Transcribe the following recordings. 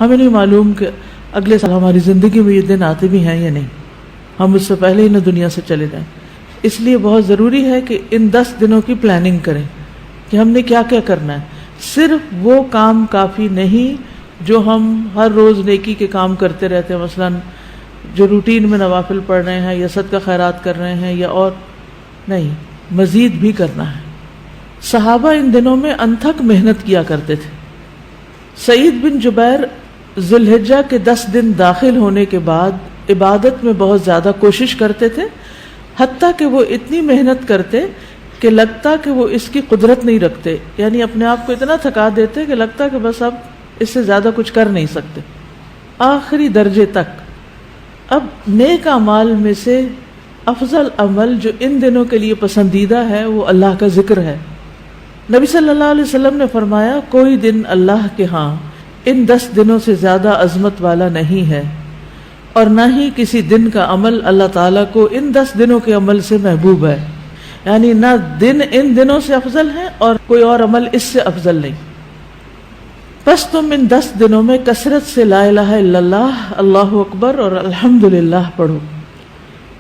ہمیں نہیں معلوم کہ اگلے سال ہماری زندگی میں یہ دن آتے بھی ہیں یا نہیں، ہم اس سے پہلے ہی نہ دنیا سے چلے جائیں. اس لیے بہت ضروری ہے کہ ان 10 دنوں کی پلاننگ کریں کہ ہم نے کیا کیا کرنا ہے. صرف وہ کام کافی نہیں جو ہم ہر روز نیکی کے کام کرتے رہتے ہیں، مثلا جو روٹین میں نوافل پڑھ رہے ہیں یا صدقہ خیرات کر رہے ہیں یا اور نہیں، مزید بھی کرنا ہے. صحابہ ان دنوں میں انتھک محنت کیا کرتے تھے. سعید بن جبیر ذی الحجہ کے 10 دن داخل ہونے کے بعد عبادت میں بہت زیادہ کوشش کرتے تھے، حتیٰ کہ وہ اتنی محنت کرتے کہ لگتا کہ وہ اس کی قدرت نہیں رکھتے، یعنی اپنے آپ کو اتنا تھکا دیتے کہ لگتا کہ بس اب اس سے زیادہ کچھ کر نہیں سکتے، آخری درجے تک. اب نیک اعمال میں سے افضل عمل جو ان دنوں کے لیے پسندیدہ ہے وہ اللہ کا ذکر ہے. نبی صلی اللہ علیہ وسلم نے فرمایا کوئی دن اللہ کے ہاں ان 10 دنوں سے زیادہ عظمت والا نہیں ہے، اور نہ ہی کسی دن کا عمل اللہ تعالیٰ کو ان 10 دنوں کے عمل سے محبوب ہے. یعنی نہ دن ان دنوں سے افضل ہے اور کوئی اور عمل اس سے افضل نہیں. بس تم ان 10 دنوں میں کثرت سے لا الہ الا اللہ، اللہ اکبر اور الحمدللہ پڑھو،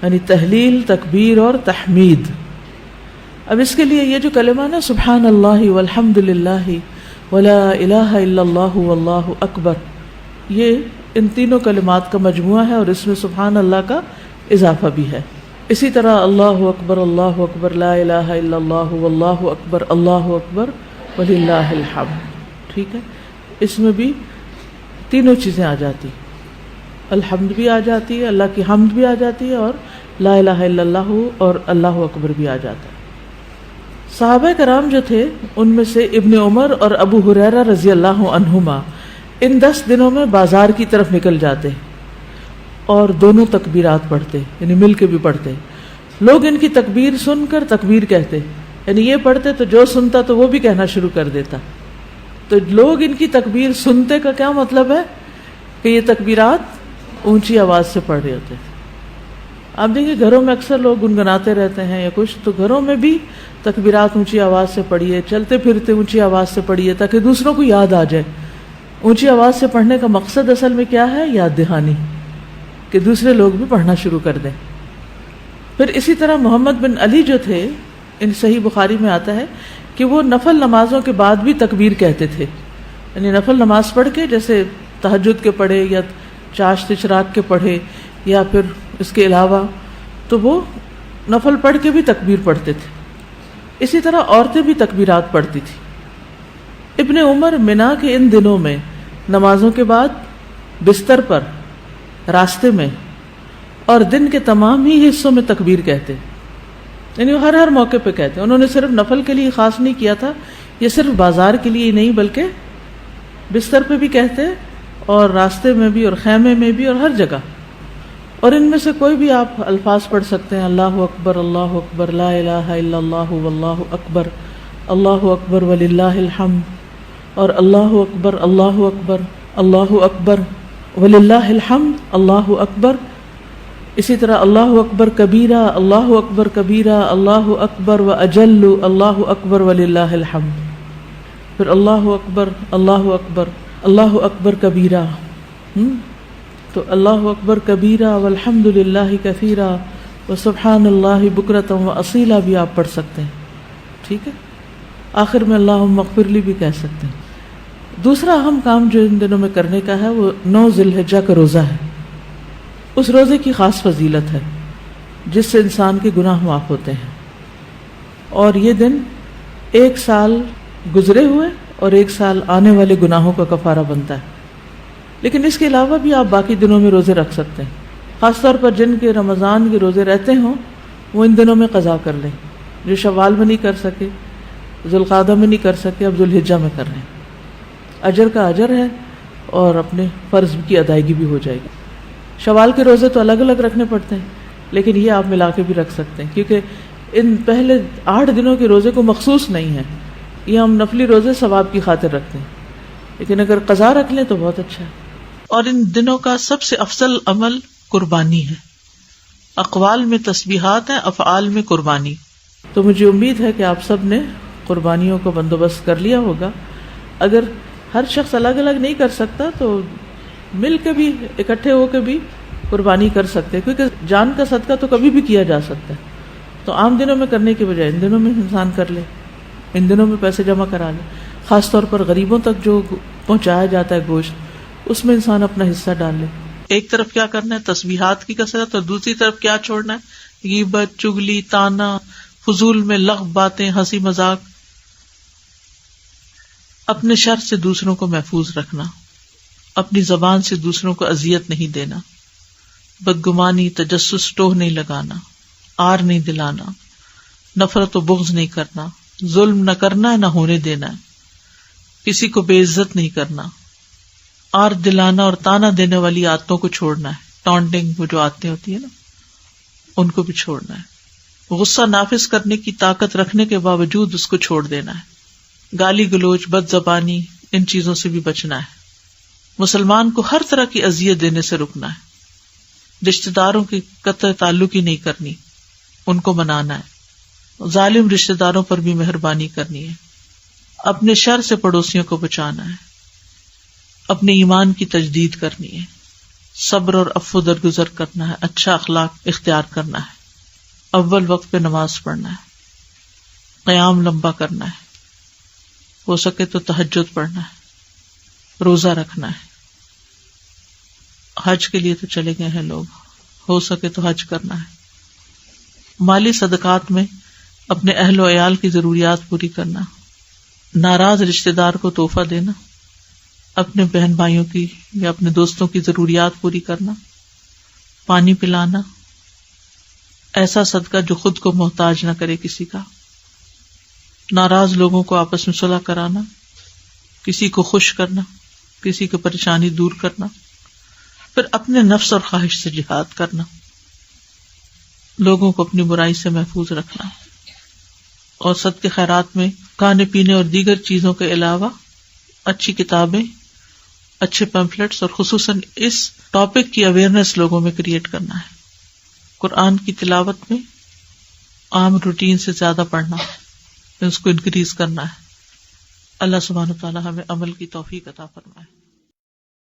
یعنی تحلیل، تکبیر اور تحمید. اب اس کے لیے یہ جو کلمہ نا سبحان اللہ والحمدللہ ولا الہ الا اللہ واللہ اکبر، یہ ان تینوں کلمات کا مجموعہ ہے اور اس میں سبحان اللہ کا اضافہ بھی ہے. اسی طرح اللہ اکبر لا الہ الا اللہ واللہ اکبر وللہ الحمد. ٹھیک ہے، اس میں بھی تینوں چیزیں آ جاتی، الحمد بھی آ جاتی ہے، اللہ کی حمد بھی آ جاتی ہے، اور لا الہ الا اللہ اور اللہ اکبر بھی آ جاتا ہے. صحابہ کرام جو تھے ان میں سے ابن عمر اور ابو ہریرہ رضی اللہ عنہما ان 10 دنوں میں بازار کی طرف نکل جاتے اور دونوں تکبیرات پڑھتے، یعنی مل کے بھی پڑھتے. لوگ ان کی تکبیر سن کر تکبیر کہتے، یعنی یہ پڑھتے تو جو سنتا تو وہ بھی کہنا شروع کر دیتا. تو لوگ ان کی تکبیر سنتے کا کیا مطلب ہے کہ یہ تکبیرات اونچی آواز سے پڑھ رہے ہوتے. آپ دیکھیں گھروں میں اکثر لوگ گنگناتے رہتے ہیں یا کچھ، تو گھروں میں بھی تکبیرات اونچی آواز سے پڑھیے، چلتے پھرتے اونچی آواز سے پڑھیے تاکہ دوسروں کو یاد آ جائے. اونچی آواز سے پڑھنے کا مقصد اصل میں کیا ہے؟ یاد دہانی، کہ دوسرے لوگ بھی پڑھنا شروع کر دیں. پھر اسی طرح محمد بن علی جو تھے، ان صحیح بخاری میں آتا ہے کہ وہ نفل نمازوں کے بعد بھی تکبیر کہتے تھے. یعنی نفل نماز پڑھ کے، جیسے تہجد کے پڑھے یا چاشت اشراق کے پڑھے یا پھر اس کے علاوہ، تو وہ نفل پڑھ کے بھی تکبیر پڑھتے تھے. اسی طرح عورتیں بھی تکبیرات پڑھتی تھی. ابن عمر منا کے ان دنوں میں نمازوں کے بعد بستر پر، راستے میں اور دن کے تمام ہی حصوں میں تکبیر کہتے، یعنی وہ ہر موقع پہ کہتے. انہوں نے صرف نفل کے لیے خاص نہیں کیا تھا، یہ صرف بازار کے لیے نہیں بلکہ بستر پہ بھی کہتے اور راستے میں بھی اور خیمے میں بھی اور ہر جگہ. اور ان میں سے کوئی بھی آپ الفاظ پڑھ سکتے ہیں، اللہ اکبر لا الہ الا اللہ واللہ اکبر وللہ الحمد، اور اللہ اکبر وللہ الحمد، اللہ اکبر. اسی طرح اللہ اکبر کبیرہ، اللہ اکبر و اجل، اللہ اکبر وللہ الحمد. پھر اللہ اکبر کبیرہ، تو اللہ اکبر کبیرہ والحمد للہ کثیرہ وسبحان اللہ بکرۃ واصیلا بھی آپ پڑھ سکتے ہیں. ٹھیک ہے، آخر میں اللہم اغفر لی بھی کہہ سکتے ہیں. دوسرا اہم کام جو ان دنوں میں کرنے کا ہے وہ 9 ذی الحجہ کا روزہ ہے. اس روزے کی خاص فضیلت ہے جس سے انسان کے گناہ معاف ہوتے ہیں، اور یہ دن 1 سال گزرے ہوئے اور 1 سال آنے والے گناہوں کا کفارہ بنتا ہے. لیکن اس کے علاوہ بھی آپ باقی دنوں میں روزے رکھ سکتے ہیں. خاص طور پر جن کے رمضان کے روزے رہتے ہوں وہ ان دنوں میں قضا کر لیں. جو شوال میں نہیں کر سکے، ذوالقعدہ میں نہیں کر سکے، اب ذوالحجہ میں کر لیں. اجر کا اجر ہے اور اپنے فرض کی ادائیگی بھی ہو جائے گی. شوال کے روزے تو الگ الگ رکھنے پڑتے ہیں، لیکن یہ آپ ملا کے بھی رکھ سکتے ہیں، کیونکہ ان پہلے 8 دنوں کے روزے کو مخصوص نہیں ہے. یہ ہم نفلی روزے ثواب کی خاطر رکھتے ہیں، لیکن اگر قضا رکھ لیں تو بہت اچھا ہے. اور ان دنوں کا سب سے افضل عمل قربانی ہے. اقوال میں تسبیحات ہیں، افعال میں قربانی. تو مجھے امید ہے کہ آپ سب نے قربانیوں کا بندوبست کر لیا ہوگا. اگر ہر شخص الگ الگ نہیں کر سکتا تو مل کے بھی اکٹھے ہو کے بھی قربانی کر سکتے ہیں، کیونکہ جان کا صدقہ تو کبھی بھی کیا جا سکتا ہے. تو عام دنوں میں کرنے کی بجائے ان دنوں میں انسان کر لے، ان دنوں میں پیسے جمع کرا لے. خاص طور پر غریبوں تک جو پہنچایا جاتا ہے گوشت، اس میں انسان اپنا حصہ ڈال لے. ایک طرف کیا کرنا ہے، تسبیحات کی کثرت، اور دوسری طرف کیا چھوڑنا ہے، غیبت، چگلی، تانا، فضول میں لغو باتیں، ہنسی مذاق. اپنے شر سے دوسروں کو محفوظ رکھنا، اپنی زبان سے دوسروں کو اذیت نہیں دینا، بدگمانی، تجسس، ٹوہ نہیں لگانا، آر نہیں دلانا، نفرت و بغض نہیں کرنا، ظلم نہ کرنا ہے نہ ہونے دینا ہے، کسی کو بے عزت نہیں کرنا، آر دلانا اور تانا دینے والی عادتوں کو چھوڑنا ہے. ٹانٹنگ، وہ جو عادتیں ہوتی ہیں نا، ان کو بھی چھوڑنا ہے. غصہ نافذ کرنے کی طاقت رکھنے کے باوجود اس کو چھوڑ دینا ہے. گالی گلوچ، بد زبانی، ان چیزوں سے بھی بچنا ہے. مسلمان کو ہر طرح کی اذیت دینے سے رکنا ہے. رشتہ داروں کی قطع تعلق ہی نہیں کرنی، ان کو منانا ہے. ظالم رشتہ داروں پر بھی مہربانی کرنی ہے. اپنے شر سے پڑوسیوں کو بچانا ہے. اپنے ایمان کی تجدید کرنی ہے. صبر اور عفو درگزر کرنا ہے. اچھا اخلاق اختیار کرنا ہے. اول وقت پہ نماز پڑھنا ہے. قیام لمبا کرنا ہے. ہو سکے تو تہجد پڑھنا ہے. روزہ رکھنا ہے. حج کے لیے تو چلے گئے ہیں لوگ، ہو سکے تو حج کرنا ہے. مالی صدقات میں اپنے اہل و عیال کی ضروریات پوری کرنا. ناراض رشتہ دار کو تحفہ دینا. اپنے بہن بھائیوں کی یا اپنے دوستوں کی ضروریات پوری کرنا. پانی پلانا. ایسا صدقہ جو خود کو محتاج نہ کرے کسی کا. ناراض لوگوں کو آپس میں صلح کرانا. کسی کو خوش کرنا، کسی کی پریشانی دور کرنا. پھر اپنے نفس اور خواہش سے جہاد کرنا. لوگوں کو اپنی برائی سے محفوظ رکھنا. اور صدقے خیرات میں کھانے پینے اور دیگر چیزوں کے علاوہ اچھی کتابیں، اچھے پیمفلیٹس اور خصوصاً اس ٹاپک کی اویئرنیس لوگوں میں کریٹ کرنا ہے. قرآن کی تلاوت میں عام روٹین سے زیادہ پڑھنا، اس کو انکریز کرنا ہے. اللہ سبحانہ و تعالی ہمیں عمل کی توفیق عطا فرمائے.